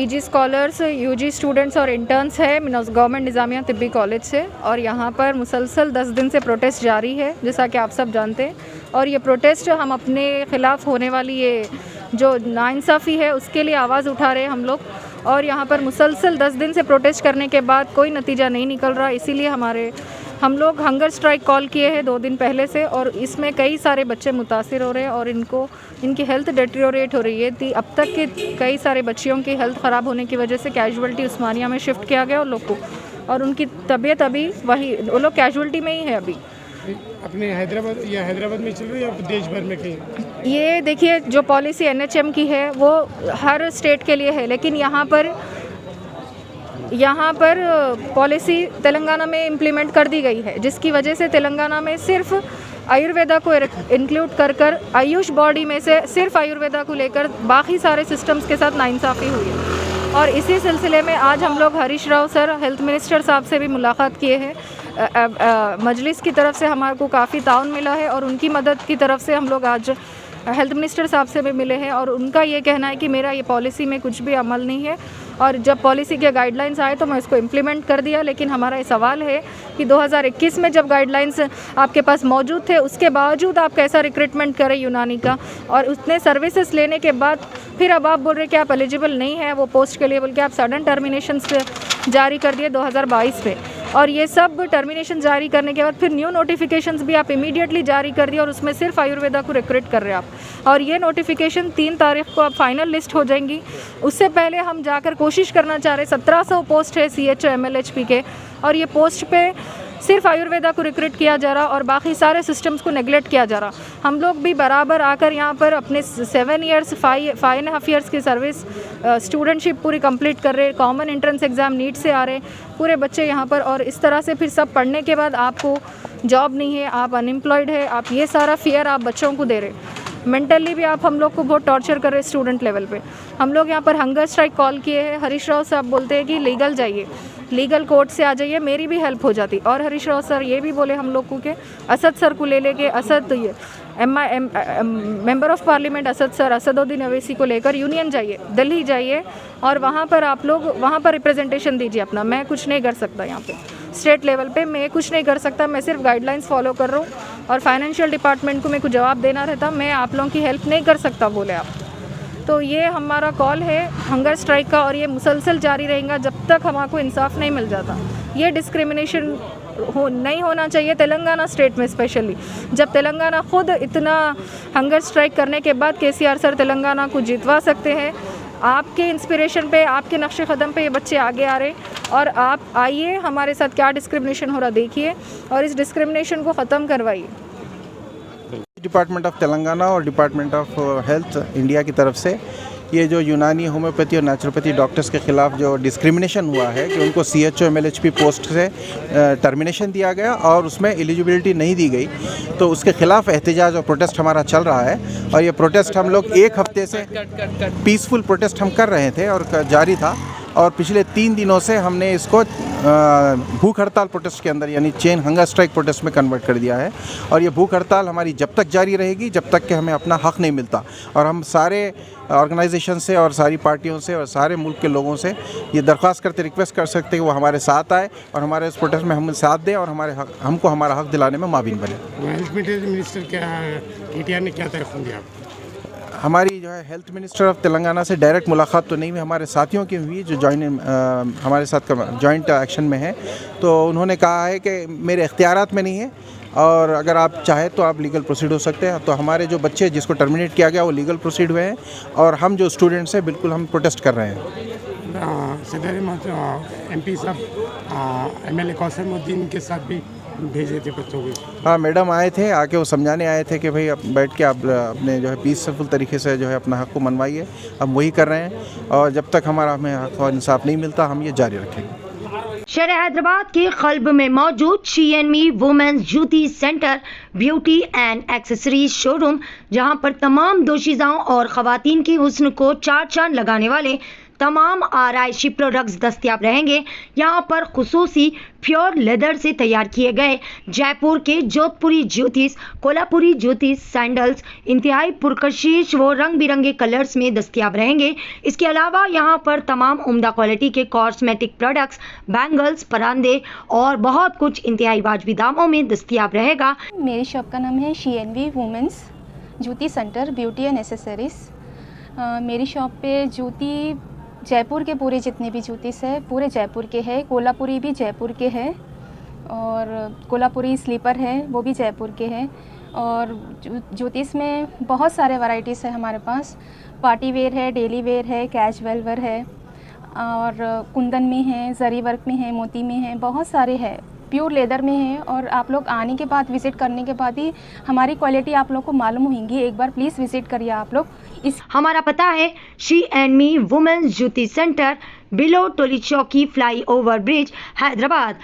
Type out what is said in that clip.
PG scholars, UG students और interns हैं government Nizamia तिब्बी college से, और यहाँ पर मुसलसल 10 दिन से प्रोटेस्ट जारी है, जैसा कि आप सब जानते हैं। और ये प्रोटेस्ट हम अपने ख़िलाफ़ होने वाली ये जो नाइंसाफ़ी है उसके लिए आवाज़ उठा रहे हैं हम लोग। और यहाँ पर मुसलसल 10 दिन से प्रोटेस्ट करने के बाद कोई नतीजा नहीं निकल रहा, इसीलिए हम लोग हंगर स्ट्राइक कॉल किए हैं 2 दिन पहले से, और इसमें कई सारे बच्चे मुतासिर हो रहे हैं और इनकी हेल्थ डिटेरियोरेट हो रही है। अब तक के कई सारे बच्चियों की हेल्थ ख़राब होने की वजह से कैजुअल्टी उस्मानिया में शिफ्ट किया गया उन लोग को, और उनकी तबीयत अभी वो लोग कैजुअल्टी में ही है अभी। अपने हैदराबाद में चल रही है या देश भर में कहीं? ये देखिए, जो पॉलिसी NHM की है वो हर स्टेट के लिए है, लेकिन यहाँ पर पॉलिसी तेलंगाना में इम्प्लीमेंट कर दी गई है, जिसकी वजह से तेलंगाना में सिर्फ आयुर्वेदा को इंक्लूड कर आयुष बॉडी में से सिर्फ आयुर्वेदा को लेकर बाकी सारे सिस्टम्स के साथ नाइंसाफ़ी हुई है। और इसी सिलसिले में आज हम लोग Harish Rao sir, health minister साहब से भी मुलाकात किए हैं। मजलिस की तरफ से हमारे को काफ़ी ताउन मिला है, और उनकी मदद की तरफ से हम लोग आज हेल्थ मिनिस्टर साहब से भी मिले हैं, और उनका ये कहना है कि मेरा ये पॉलिसी में कुछ भी अमल नहीं है, और जब पॉलिसी के गाइडलाइंस आए तो मैं इसको इम्प्लीमेंट कर दिया। लेकिन हमारा ये सवाल है कि 2021 में जब गाइडलाइंस आपके पास मौजूद थे, उसके बावजूद आप कैसा रिक्रूटमेंट करें यूनानी का, और उतने सर्विसेज लेने के बाद फिर अब आप बोल रहे कि आप एलिजिबल नहीं है वो पोस्ट के लिए, बोल के आप सडन टर्मिनेशन जारी कर दिए 2022 में। और ये सब टर्मिनेशन जारी करने के बाद फिर न्यू नोटिफिकेशंस भी आप इमीडिएटली जारी कर दिए, और उसमें सिर्फ आयुर्वेदा को रिक्रूट कर रहे हैं आप। और ये नोटिफिकेशन 3 तारीख को अब फाइनल लिस्ट हो जाएंगी। उससे पहले हम जाकर कोशिश करना चाह रहे हैं, 1700 पोस्ट है CHO MLHP के, और ये पोस्ट पे सिर्फ आयुर्वेदा को रिक्रूट किया जा रहा और बाकी सारे सिस्टम्स को नेगलेक्ट किया जा रहा। हम लोग भी बराबर आकर यहाँ पर अपने 7 ईयर्स 5.5 ईयर्स की सर्विस स्टूडेंटशिप पूरी कंप्लीट कर रहे, कॉमन एंट्रेंस एग्ज़ाम नीट से आ रहे पूरे बच्चे यहाँ पर, और इस तरह से फिर सब पढ़ने के बाद आपको जॉब नहीं है, आप अनएम्प्लॉयड है, आप ये सारा फियर आप बच्चों को दे रहे। मेंटली भी आप हम लोग को बहुत टॉर्चर कर रहे स्टूडेंट लेवल पे। हम लोग यहाँ पर हंगर स्ट्राइक कॉल किए हैं। हरीश राव साहब बोलते हैं कि लीगल जाइए, लीगल कोर्ट से आ जाइए, मेरी भी हेल्प हो जाती। और हरीश राव सर ये भी बोले हम लोग को कि असद सर को ले लेके, Asad member of parliament Asad sir, Asaduddin Owaisi को लेकर यूनियन जाइए, दिल्ली जाइए, और वहाँ पर आप लोग वहाँ पर रिप्रेजेंटेशन दीजिए अपना। मैं कुछ नहीं कर सकता यहाँ पे स्टेट लेवल पे, मैं कुछ नहीं कर सकता, मैं सिर्फ गाइडलाइंस फॉलो कर रहा हूँ, और फाइनेंशियल डिपार्टमेंट को मेरे को जवाब देना रहता, मैं आप लोगों की हेल्प नहीं कर सकता बोले आप। तो ये हमारा कॉल है हंगर स्ट्राइक का, और ये मुसलसल जारी रहेगा जब तक हमको इंसाफ नहीं मिल जाता। ये डिस्क्रिमिनेशन नहीं होना चाहिए तेलंगाना स्टेट में, स्पेशली जब तेलंगाना खुद इतना हंगर स्ट्राइक करने के बाद KCR सर तेलंगाना को जितवा सकते हैं। आपके इंस्पिरेशन पे, आपके नक्श कदम पे ये बच्चे आगे आ रहे, और आप आइए हमारे साथ क्या डिस्क्रिमिनेशन हो रहा देखिए, और इस डिस्क्रिमिनेशन को ख़त्म करवाइए। डिपार्टमेंट ऑफ तेलंगाना और डिपार्टमेंट ऑफ हेल्थ इंडिया की तरफ से ये जो यूनानी, होम्योपैथी और नेचुरोपैथी डॉक्टर्स के ख़िलाफ़ जो डिस्क्रिमिनेशन हुआ है कि उनको CHO MLHP पोस्ट से टर्मिनेशन दिया गया और उसमें एलिजिबिलिटी नहीं दी गई, तो उसके ख़िलाफ़ एहतजाज और प्रोटेस्ट हमारा चल रहा है। और ये प्रोटेस्ट हम लोग 1 हफ्ते से पीसफुल प्रोटेस्ट हम कर रहे थे और जारी था, और पिछले 3 दिनों से हमने इसको भूख हड़ताल प्रोटेस्ट के अंदर यानी चेन हंगर स्ट्राइक प्रोटेस्ट में कन्वर्ट कर दिया है। और ये भूख हड़ताल हमारी जब तक जारी रहेगी जब तक कि हमें अपना हक़ नहीं मिलता, और हम सारे ऑर्गेनाइजेशन से और सारी पार्टियों से और सारे मुल्क के लोगों से ये दरख्वास्त करते, रिक्वेस्ट कर सकते हैं कि वो हमारे साथ आए और हमारे इस प्रोटेस्ट में हम साथ दें और हमको हमारा हक़ दिलाने में माविन बने। हेल्थ मिनिस्टर KTR ने क्या तरफ दिया? हमारी जो है हेल्थ मिनिस्टर ऑफ तेलंगाना से डायरेक्ट मुलाकात तो नहीं हुई, हमारे साथियों की हुई जो हमारे साथ जॉइंट एक्शन में है। तो उन्होंने कहा है कि मेरे इख्तियारात में नहीं है, और अगर आप चाहें तो आप लीगल प्रोसीड हो सकते हैं। तो हमारे जो बच्चे जिसको टर्मिनेट किया गया वो लीगल प्रोसीड हुए हैं, और हम जो स्टूडेंट्स हैं बिल्कुल हम प्रोटेस्ट कर रहे हैं। सदर MP साहब MLA कौसमुद्दीन के साथ भी भेजे थे बच्चों को? हाँ, मैडम आए थे, आके वो समझाने आए थे कि भाई अब बैठ के आप अपने जो है पीसफुल तरीके से जो है अपना हक़ को मनवाइए। हम वही कर रहे हैं, और जब तक हमें हक़ और इंसाफ नहीं मिलता हम ये जारी रखेंगे। शहर हैदराबाद के क़ल्ब में मौजूद CNME women's Jyoti centre beauty and accessories showroom, जहां पर तमाम दोशीज़ाओं और ख़वातीन की हुस्न को चार चांद लगाने वाले तमाम आराइशी प्रोडक्ट्स दस्तयाब रहेंगे। यहाँ पर खुसूसी प्योर लेदर से तैयार किए गए जयपुर के जोधपुरी ज्योतिष, कोल्हापुरी ज्योतिष सैंडल्स इंतहाई पुरकशिश व रंग बिरंगे कलर्स में दस्तयाब रहेंगे। इसके अलावा यहाँ पर तमाम उम्दा क्वालिटी के कॉस्मेटिक प्रोडक्ट्स, बैंगल्स, परांदे और बहुत कुछ इंतहाई वाजबी दामों में दस्तयाब रहेगा। मेरी शॉप का नाम है CNV वुमेंस जूती सेंटर ब्यूटी एंड एसेसरीज़। मेरी शॉप पे जूती जयपुर के पूरे जितने भी जूतीस है पूरे जयपुर के हैं, कोल्हापुरी भी जयपुर के हैं और कोल्हापुरी स्लीपर है वो भी जयपुर के हैं। और जूतीस में बहुत सारे वैरायटीज़ है हमारे पास, पार्टी वेयर है, डेली वेयर है, कैजुअल वेयर है और कुंदन में है, जरी वर्क में है, मोती में है, बहुत सारे हैं, प्योर लेदर में है। और आप लोग आने के बाद विज़िट करने के बाद ही हमारी क्वालिटी आप लोग को मालूम होगी। एक बार प्लीज़ विज़िट करिए आप लोग। हमारा पता है CNV वुमेन्स जूती सेंटर, बिलो टोली चौकी, फ्लाई ओवर ब्रिज, हैदराबाद।